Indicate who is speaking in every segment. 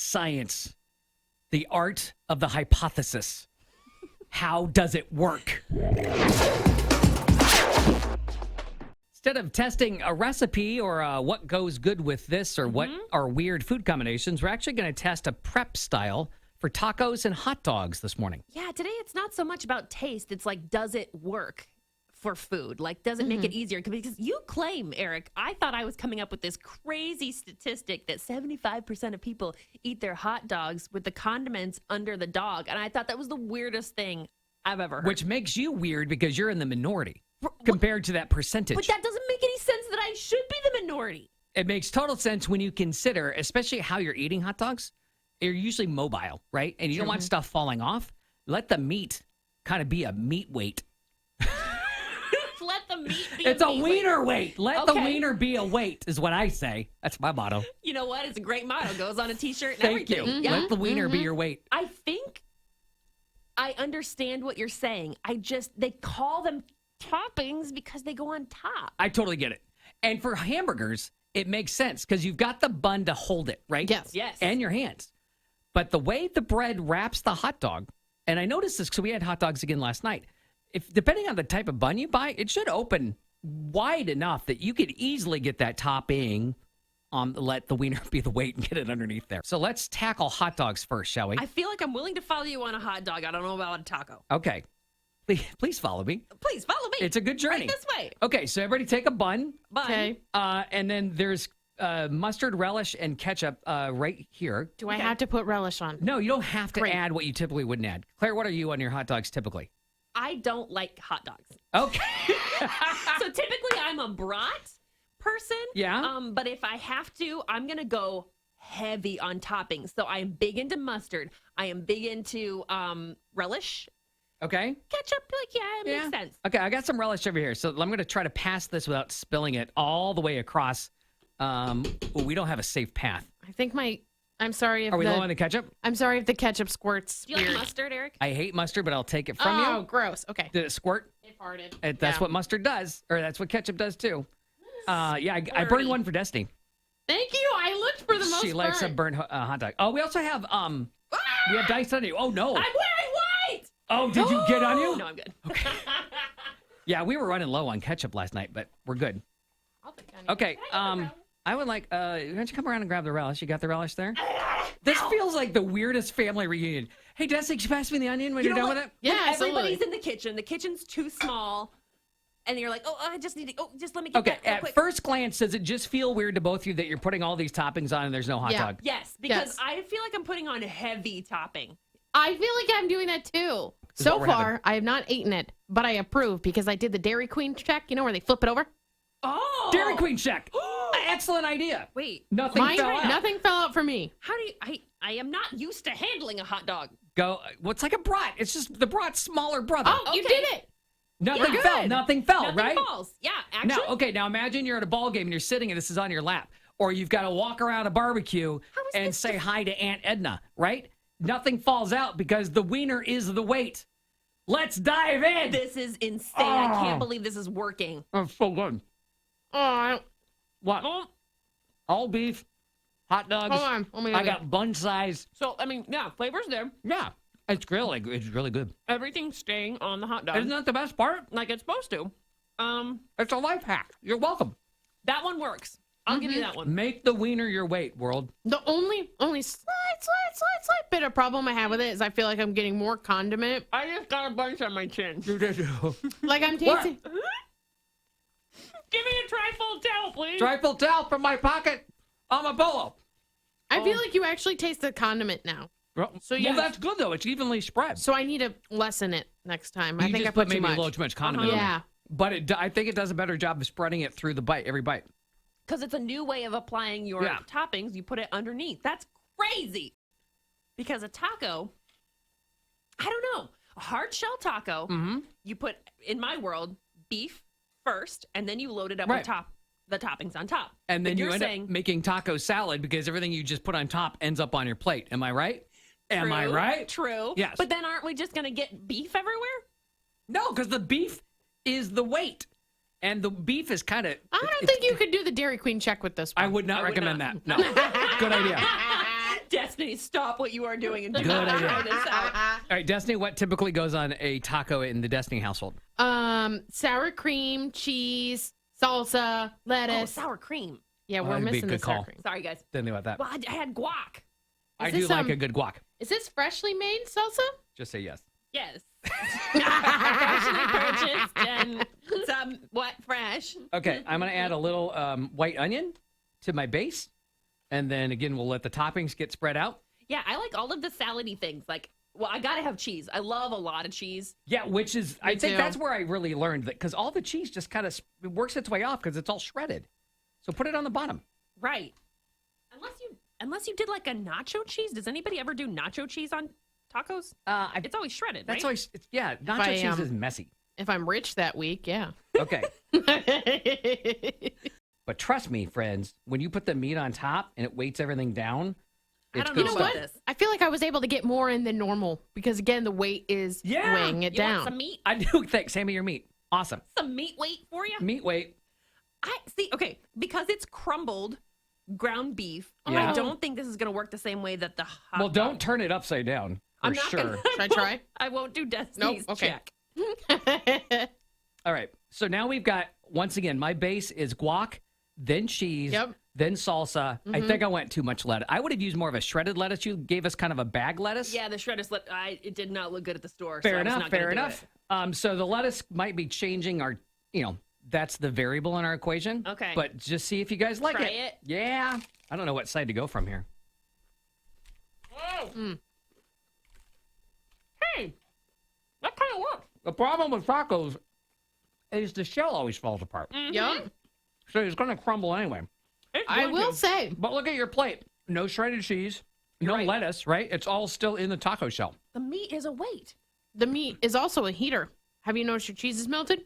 Speaker 1: Science, the art of the hypothesis. How does it work? Instead of testing a recipe or what goes good with this or what are weird food combinations, we're actually going to test a prep style for tacos and hot dogs this morning.
Speaker 2: Yeah, today it's not so much about taste. It's like, does it work for food? Like, does it make it easier? Because you claim, Eric, I thought I was coming up with this crazy statistic that 75% of people eat their hot dogs with the condiments under the dog. And I thought that was the weirdest thing I've ever heard.
Speaker 1: Which makes you weird because you're in the minority compared to that percentage.
Speaker 2: But that doesn't make any sense that I should be the minority.
Speaker 1: It makes total sense when you consider, especially how you're eating hot dogs. You're usually mobile, right? And you don't want stuff falling off. Let the meat kind of be a meat weight.
Speaker 2: Let the meat be
Speaker 1: It's a
Speaker 2: meat
Speaker 1: wiener weight. Let the wiener be a weight is what I say. That's my motto.
Speaker 2: You know what? It's a great motto. Goes on a t-shirt and
Speaker 1: Thank
Speaker 2: everything.
Speaker 1: you.
Speaker 2: Yeah.
Speaker 1: Let the wiener be your weight.
Speaker 2: I think I understand what you're saying. They call them toppings because they go on top.
Speaker 1: I totally get it. And for hamburgers, it makes sense because you've got the bun to hold it, right?
Speaker 2: Yes.
Speaker 1: And your hands. But the way the bread wraps the hot dog, and I noticed this because we had hot dogs again last night. If depending on the type of bun you buy, it should open wide enough that you could easily get that topping let the wiener be the weight and get it underneath there. So let's tackle hot dogs first, shall we?
Speaker 2: I feel like I'm willing to follow you on a hot dog. I don't know about a taco.
Speaker 1: Okay. Please follow me.
Speaker 2: Please follow me.
Speaker 1: It's a good journey.
Speaker 2: Right this way.
Speaker 1: Okay, so everybody take a bun.
Speaker 2: Okay.
Speaker 1: And then there's mustard, relish, and ketchup right here.
Speaker 3: Do I have to put relish on?
Speaker 1: No, you don't have to
Speaker 3: Great.
Speaker 1: add what you typically wouldn't add. Claire, what are you on your hot dogs typically?
Speaker 2: I don't like hot dogs.
Speaker 1: Okay.
Speaker 2: So typically I'm a brat person.
Speaker 1: Yeah.
Speaker 2: But if I have to, I'm going to go heavy on toppings. So I am big into mustard. I am big into relish.
Speaker 1: Okay.
Speaker 2: Ketchup, it makes sense.
Speaker 1: Okay, I got some relish over here. So I'm going to try to pass this without spilling it all the way across. We don't have a safe path.
Speaker 3: I think I'm sorry if
Speaker 1: Are we low on the ketchup?
Speaker 3: I'm sorry if the ketchup squirts.
Speaker 2: Do you like mustard, Eric?
Speaker 1: I hate mustard, but I'll take it from
Speaker 3: Oh,
Speaker 1: you.
Speaker 3: gross. Okay.
Speaker 1: Did it squirt?
Speaker 3: It farted.
Speaker 1: That's what mustard does, or that's what ketchup does too. I burned one for Destiny.
Speaker 3: Thank you. I looked for the most
Speaker 1: She likes a burnt hot dog. Oh, we also have we have diced onion. Oh no.
Speaker 2: I'm wearing white.
Speaker 1: Oh, did you get on you?
Speaker 2: No, I'm good.
Speaker 1: Okay. Yeah, we were running low on ketchup last night, but we're good.
Speaker 3: I'll take onion.
Speaker 1: Okay. I would like. Why don't you come around and grab the relish? You got the relish there? This feels like the weirdest family reunion. Hey, Destiny, can you pass me the onion when you're done with it?
Speaker 3: Yeah,
Speaker 2: When
Speaker 3: absolutely.
Speaker 2: everybody's in the kitchen. The kitchen's too small. And you're like, I just need to, just let me get
Speaker 1: Okay,
Speaker 2: that real
Speaker 1: at
Speaker 2: quick.
Speaker 1: first glance, does it just feel weird to both of you that you're putting all these toppings on and there's no hot dog?
Speaker 2: Yes, because
Speaker 3: Yes.
Speaker 2: I feel like I'm putting on heavy topping.
Speaker 3: I feel like I'm doing that too.
Speaker 1: This is
Speaker 3: So
Speaker 1: what we're
Speaker 3: far,
Speaker 1: having.
Speaker 3: I have not eaten it, but I approve because I did the Dairy Queen check, where they flip it over.
Speaker 2: Oh!
Speaker 1: Dairy Queen check. Excellent idea.
Speaker 2: Wait,
Speaker 1: Nothing fell out.
Speaker 3: Nothing fell out for me.
Speaker 2: how do you, I am not used to handling a hot dog.
Speaker 1: Go. What's like a brat? It's just the brat's smaller brother.
Speaker 3: Oh, you
Speaker 2: Okay.
Speaker 3: did it.
Speaker 1: Nothing
Speaker 3: you're
Speaker 1: fell.
Speaker 3: good.
Speaker 1: Nothing fell.
Speaker 2: Nothing
Speaker 1: right?
Speaker 2: falls. Yeah, actually.
Speaker 1: Now, okay. Now imagine you're at a ball game and you're sitting and this is on your lap, or you've got to walk around a barbecue
Speaker 2: How is
Speaker 1: and
Speaker 2: this
Speaker 1: say hi to Aunt Edna. Right? Nothing falls out because the wiener is the weight. Let's dive in.
Speaker 2: This is insane. I can't believe this is working.
Speaker 1: That's so good.
Speaker 3: Oh,
Speaker 1: What?
Speaker 2: Oh,
Speaker 1: All beef, hot dogs.
Speaker 3: hold on. Let me
Speaker 1: I
Speaker 3: look
Speaker 1: got bun size.
Speaker 2: so, yeah, flavor's there.
Speaker 1: Yeah, it's really good.
Speaker 2: Everything's staying on the hot dog.
Speaker 1: Isn't that the best part?
Speaker 2: like it's supposed to.
Speaker 1: It's a life hack. You're welcome.
Speaker 2: That one works. I'll give you that one.
Speaker 1: Make the wiener your weight, world.
Speaker 3: The only slight bit of problem I have with it is I feel like I'm getting more condiment.
Speaker 2: I just got a bunch on my chin.
Speaker 3: Like I'm tasting.
Speaker 2: Give me a trifle towel, please.
Speaker 1: Trifle towel from my pocket on my polo.
Speaker 3: I feel like you actually taste the condiment now.
Speaker 1: So
Speaker 3: yes.
Speaker 1: that's good though. It's evenly spread.
Speaker 3: So I need to lessen it next time. I
Speaker 1: You
Speaker 3: think
Speaker 1: just
Speaker 3: I put too
Speaker 1: maybe
Speaker 3: much.
Speaker 1: a little too much condiment. on it.
Speaker 3: Yeah.
Speaker 1: But I think it does a better job of spreading it through the bite, every bite.
Speaker 2: Because it's a new way of applying your
Speaker 1: Yeah.
Speaker 2: toppings. You put it underneath. That's crazy. Because a taco, I don't know, a hard shell taco, you put, in my world, beef first, and then you load it up
Speaker 1: Right.
Speaker 2: with the toppings on top.
Speaker 1: And then
Speaker 2: But
Speaker 1: you
Speaker 2: you're
Speaker 1: end
Speaker 2: saying,
Speaker 1: up making taco salad because everything you just put on top ends up on your plate. Am I right? Am I right?
Speaker 2: True.
Speaker 1: Yes.
Speaker 2: But then aren't we just going to get beef everywhere?
Speaker 1: No, because the beef is the weight. And the beef is kind of...
Speaker 3: I don't think you could do the Dairy Queen check with this one.
Speaker 1: I would not recommend
Speaker 2: not.
Speaker 1: that. No. Good idea.
Speaker 2: Des Destiny, stop what you are doing and do
Speaker 1: Good
Speaker 2: not
Speaker 1: idea.
Speaker 2: try this out.
Speaker 1: All right, Destiny, what typically goes on a taco in the Destiny household?
Speaker 3: Sour cream, cheese, salsa,
Speaker 2: Oh,
Speaker 3: lettuce.
Speaker 2: sour cream.
Speaker 3: Yeah, we're
Speaker 1: that'd be a
Speaker 3: missing the
Speaker 1: good
Speaker 3: sour
Speaker 1: call.
Speaker 3: cream.
Speaker 2: Sorry, guys.
Speaker 1: Didn't think about that.
Speaker 2: Well, I had guac.
Speaker 1: I
Speaker 3: Is
Speaker 1: do
Speaker 3: this,
Speaker 1: like a good guac.
Speaker 3: Is this freshly made salsa?
Speaker 1: Just say yes.
Speaker 2: Yes. Freshly purchased and somewhat fresh.
Speaker 1: Okay, I'm going to add a little white onion to my base. And then again, we'll let the toppings get spread out.
Speaker 2: Yeah, I like all of the salady things. Like, well, I gotta have cheese. I love a lot of cheese.
Speaker 1: Yeah, which is, I think
Speaker 3: too.
Speaker 1: that's where I really learned that because all the cheese just kind of works its way off because it's all shredded. So put it on the bottom.
Speaker 2: Right. Unless you did like a nacho cheese. Does anybody ever do nacho cheese on tacos? It's always shredded,
Speaker 1: That's
Speaker 2: right?
Speaker 1: always, yeah, nacho
Speaker 3: I,
Speaker 1: cheese is messy.
Speaker 3: If I'm rich that week, yeah.
Speaker 1: Okay. But trust me, friends, when you put the meat on top and it weights everything down,
Speaker 2: I
Speaker 1: it's
Speaker 2: don't
Speaker 1: good
Speaker 2: know
Speaker 1: stuff.
Speaker 2: about this.
Speaker 3: I feel like I was able to get more in than normal because, again, the weight is
Speaker 1: Yeah.
Speaker 3: weighing it
Speaker 2: You want
Speaker 3: down.
Speaker 2: some meat?
Speaker 1: I do think, Sammy, your meat. Awesome.
Speaker 2: Some meat weight for you?
Speaker 1: Meat weight.
Speaker 2: I see. Okay, because it's crumbled ground beef.
Speaker 1: Yeah.
Speaker 2: I don't think this is gonna work the same way that the hot
Speaker 1: Well, don't
Speaker 2: dog-
Speaker 1: turn it upside down for
Speaker 2: I'm not
Speaker 1: sure.
Speaker 2: gonna-
Speaker 3: Should I try?
Speaker 2: I won't do Destiny's
Speaker 3: Nope, okay.
Speaker 2: check.
Speaker 1: All right. So now we've got, once again, my base is guac, then cheese,
Speaker 3: Yep.
Speaker 1: then salsa. I think I went too much lettuce. I would have used more of a shredded lettuce. You gave us kind of a bag lettuce.
Speaker 2: Yeah, the shredded it did not look good at the store.
Speaker 1: Fair
Speaker 2: so I was
Speaker 1: enough.
Speaker 2: not gonna
Speaker 1: Fair
Speaker 2: do
Speaker 1: enough.
Speaker 2: it.
Speaker 1: So the lettuce might be changing our, that's the variable in our equation.
Speaker 2: Okay.
Speaker 1: But just see if you guys like
Speaker 2: Try
Speaker 1: it.
Speaker 2: it.
Speaker 1: Yeah. I don't know what side to go from here.
Speaker 2: Hey, that kind of works.
Speaker 1: The problem with tacos is the shell always falls apart.
Speaker 3: Yep.
Speaker 1: So it's going to crumble anyway.
Speaker 3: I will say,
Speaker 1: But look at your plate. No shredded cheese, no
Speaker 2: right.
Speaker 1: lettuce, right? It's all still in the taco shell.
Speaker 2: The meat is a weight.
Speaker 3: the meat is also a heater. Have you noticed your cheese is melted?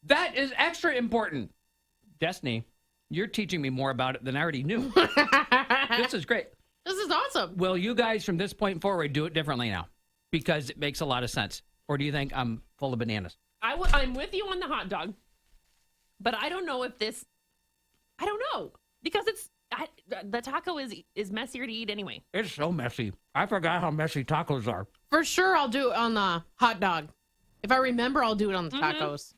Speaker 1: That is extra important. Destiny, you're teaching me more about it than I already knew. This is great.
Speaker 3: This is awesome.
Speaker 1: Will you guys from this point forward do it differently now? Because it makes a lot of sense. Or do you think I'm full of bananas?
Speaker 2: I'm with you on the hot dog, but I don't know if this. I don't know because the taco is messier to eat anyway.
Speaker 1: It's so messy. I forgot how messy tacos are.
Speaker 3: For sure, I'll do it on the hot dog. If I remember, I'll do it on the tacos.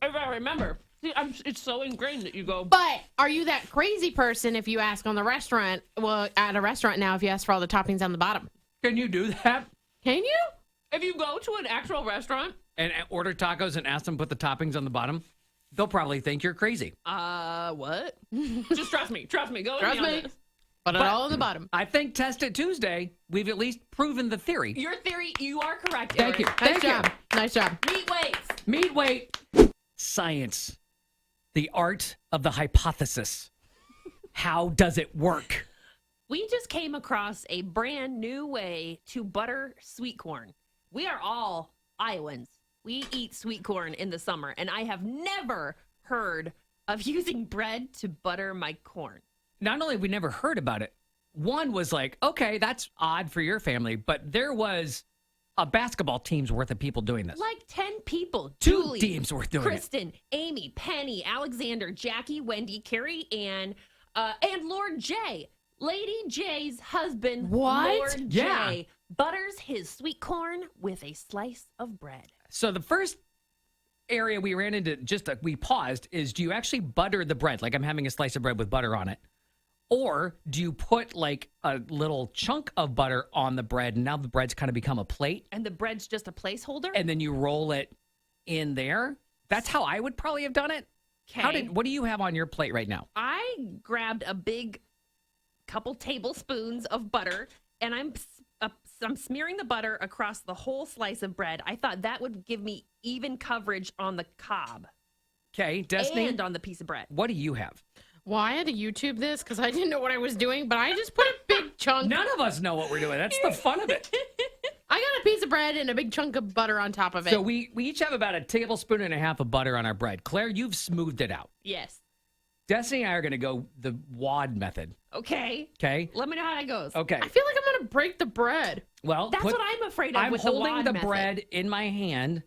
Speaker 2: If I remember, see, it's so ingrained that you go.
Speaker 3: But are you that crazy person if you ask on the restaurant? Well, at a restaurant now, if you ask for all the toppings on the bottom,
Speaker 1: Can you do that?
Speaker 3: can you?
Speaker 2: If you go to an actual restaurant,
Speaker 1: And order tacos and ask them to put the toppings on the bottom? They'll probably think you're crazy.
Speaker 2: what? Just trust me. Trust me. Go with
Speaker 3: Trust
Speaker 2: me. On
Speaker 3: me.
Speaker 2: this.
Speaker 3: Put it all on the bottom.
Speaker 1: I think Test It Tuesday, we've at least proven the theory.
Speaker 2: Your theory, you are correct.
Speaker 1: Thank you.
Speaker 2: Eric.
Speaker 3: Nice
Speaker 1: Thank you.
Speaker 3: job. Nice job.
Speaker 2: Meat weights.
Speaker 1: Meat weight. Science. The art of the hypothesis. How does it work?
Speaker 2: We just came across a brand new way to butter sweet corn. We are all Iowans. We eat sweet corn in the summer, and I have never heard of using bread to butter my corn.
Speaker 1: Not only have we never heard about it, one was like, okay, that's odd for your family, but there was a basketball team's worth of people doing this.
Speaker 2: Like 10 people.
Speaker 1: Two
Speaker 2: Julie,
Speaker 1: teams worth doing it.
Speaker 2: Kristen, Amy, Penny, Alexander, Jackie, Wendy, Carrie, Ann, and Lord J. Lady J's husband,
Speaker 3: What?
Speaker 2: Lord
Speaker 1: Yeah.
Speaker 2: J, butters his sweet corn with a slice of bread.
Speaker 1: So the first area we ran into, we paused, is do you actually butter the bread? Like I'm having a slice of bread with butter on it. Or do you put like a little chunk of butter on the bread and now the bread's kind of become a plate
Speaker 2: And the bread's just a placeholder?
Speaker 1: and then you roll it in there? That's how I would probably have done it.
Speaker 2: Okay.
Speaker 1: What do you have on your plate right now?
Speaker 2: I grabbed a big couple tablespoons of butter and I'm smearing the butter across the whole slice of bread. I thought that would give me even coverage on the cob
Speaker 1: Okay, Destiny,
Speaker 2: and on the piece of bread.
Speaker 1: what do you have?
Speaker 3: Well, I had to YouTube this because I didn't know what I was doing, but I just put a big chunk.
Speaker 1: None of us know what we're doing. That's the fun of it.
Speaker 3: I got a piece of bread and a big chunk of butter on top of it.
Speaker 1: So we each have about a tablespoon and a half of butter on our bread. Claire, you've smoothed it out.
Speaker 2: Yes.
Speaker 1: Destiny and I are going to go the wad method.
Speaker 2: Okay.
Speaker 1: Okay?
Speaker 2: Let me know how that goes.
Speaker 1: Okay.
Speaker 3: I feel like I'm gonna break the bread.
Speaker 1: Well,
Speaker 2: That's what I'm afraid of
Speaker 1: I'm
Speaker 2: with
Speaker 1: holding
Speaker 2: the wad
Speaker 1: the
Speaker 2: method.
Speaker 1: bread in my hand,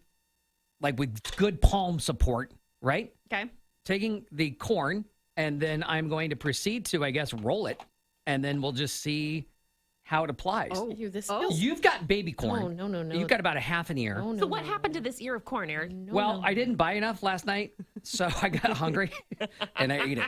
Speaker 1: like with good palm support, right?
Speaker 2: Okay.
Speaker 1: Taking the corn, and then I'm going to proceed to, I guess, roll it, and then we'll just see how it applies.
Speaker 3: Oh, this
Speaker 2: Oh.
Speaker 3: feels...
Speaker 1: You've got baby corn.
Speaker 3: Oh, no.
Speaker 1: You've got about a half an ear.
Speaker 3: Oh, no,
Speaker 2: So what
Speaker 3: no,
Speaker 2: happened to this ear of corn, Eric?
Speaker 3: no,
Speaker 1: Well,
Speaker 3: no.
Speaker 1: I didn't buy enough last night, so I got hungry and I ate it.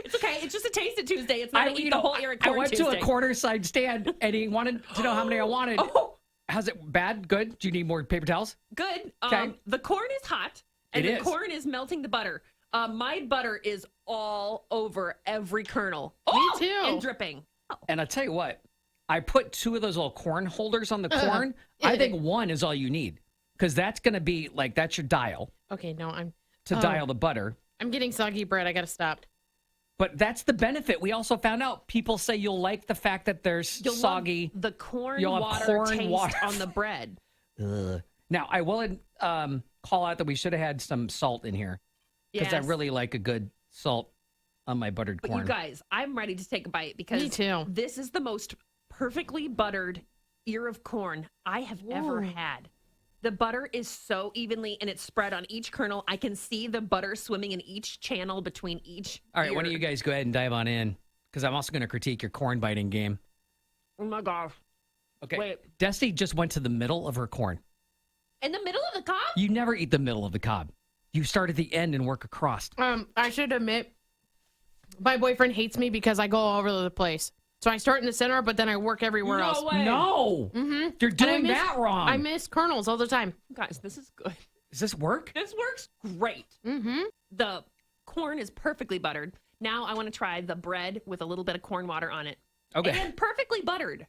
Speaker 2: It's okay. It's just a Taste It Tuesday. It's not eat the whole ear of
Speaker 1: I
Speaker 2: corn
Speaker 1: went
Speaker 2: Tuesday.
Speaker 1: to a corner side stand and he wanted to know how many I wanted.
Speaker 2: Oh,
Speaker 1: How's it? Bad? Good? Do you need more paper towels?
Speaker 2: good.
Speaker 1: Okay.
Speaker 2: The corn is hot, and
Speaker 1: It
Speaker 2: the
Speaker 1: is.
Speaker 2: corn is melting the butter. My butter is all over every kernel.
Speaker 3: Me
Speaker 2: Oh,
Speaker 3: too.
Speaker 2: And dripping.
Speaker 1: And I'll tell you what, I put 2 of those little corn holders on the corn. I think 1 is all you need because that's going to be like, that's your dial
Speaker 3: Okay, no,
Speaker 1: to dial the butter.
Speaker 3: I'm getting soggy bread. I got to stop.
Speaker 1: But that's the benefit. We also found out people say you'll like the fact that there's
Speaker 2: You'll love
Speaker 1: soggy.
Speaker 2: the corn
Speaker 1: You'll have
Speaker 2: water
Speaker 1: corn
Speaker 2: taste
Speaker 1: water.
Speaker 2: on the bread.
Speaker 1: Ugh. Now, I will call out that we should have had some salt in here because I
Speaker 2: Yes.
Speaker 1: really like a good salt on my buttered
Speaker 2: But
Speaker 1: corn.
Speaker 2: you guys, I'm ready to take a bite because
Speaker 3: Me too.
Speaker 2: this is the most perfectly buttered ear of corn I have ever
Speaker 3: Ooh.
Speaker 2: had. The butter is so evenly and it's spread on each kernel. I can see the butter swimming in each channel between each.
Speaker 1: All right,
Speaker 2: ear.
Speaker 1: why don't you guys go ahead and dive on in because I'm also going to critique your corn biting game.
Speaker 2: Oh my gosh.
Speaker 1: Okay.
Speaker 2: Wait.
Speaker 1: Desi just went to the middle of her corn.
Speaker 2: In the middle of the cob?
Speaker 1: You never eat the middle of the cob. You start at the end and work across.
Speaker 3: I should admit, my boyfriend hates me because I go all over the place. So I start in the center, but then I work everywhere else.
Speaker 2: way.
Speaker 1: No,
Speaker 3: Mm-hmm.
Speaker 1: you're
Speaker 3: And I
Speaker 1: doing
Speaker 3: miss-
Speaker 1: that wrong.
Speaker 3: I miss kernels all the time.
Speaker 2: Guys, this is good.
Speaker 1: Does this work?
Speaker 2: This works great.
Speaker 3: Mm-hmm.
Speaker 2: The corn is perfectly buttered. Now I want to try the bread with a little bit of corn water on it.
Speaker 1: Okay.
Speaker 2: And perfectly buttered.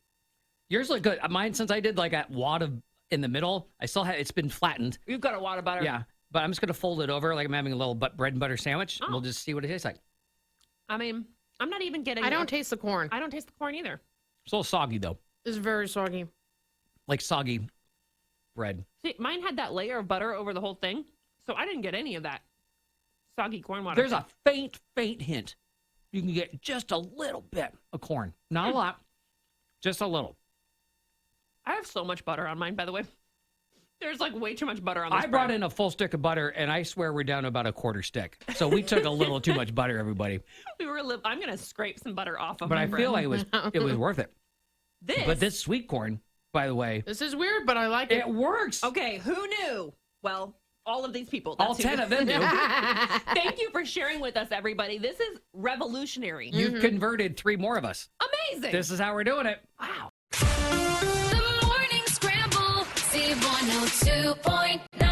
Speaker 1: Yours look good. Mine, since I did like a wad of in the middle, I still have it's been flattened.
Speaker 2: You've got a wad of butter.
Speaker 1: Yeah, but I'm just gonna fold it over like I'm having a little bread and butter sandwich. And
Speaker 2: Oh.
Speaker 1: we'll just see what it tastes like.
Speaker 2: I mean, I'm not even getting.
Speaker 3: I don't taste the corn.
Speaker 2: I don't taste the corn either.
Speaker 1: It's a little soggy though,
Speaker 3: It's very soggy.
Speaker 1: like soggy bread.
Speaker 2: See, mine had that layer of butter over the whole thing, so I didn't get any of that soggy corn water.
Speaker 1: There's a faint hint. You can get just a little bit of corn, not a lot, just a little.
Speaker 2: I have so much butter on mine, by the way. There's like way too much butter on this
Speaker 1: I brought
Speaker 2: bread.
Speaker 1: in a full stick of butter, and I swear we're down to about a quarter stick. So we took a little too much butter, everybody.
Speaker 2: I'm gonna scrape some butter off of
Speaker 1: But
Speaker 2: my
Speaker 1: I
Speaker 2: bread.
Speaker 1: feel like it was worth it. But this sweet corn, by the way,
Speaker 3: This is weird, but I like it.
Speaker 1: it works.
Speaker 2: Okay, who knew? Well, all of these people.
Speaker 1: All
Speaker 2: That's
Speaker 1: 10 of them do.
Speaker 2: Thank you for sharing with us, everybody. This is revolutionary.
Speaker 1: You've converted 3 more of us.
Speaker 2: Amazing.
Speaker 1: This is how we're doing it.
Speaker 2: Wow.
Speaker 4: The Morning Scramble, C102.9.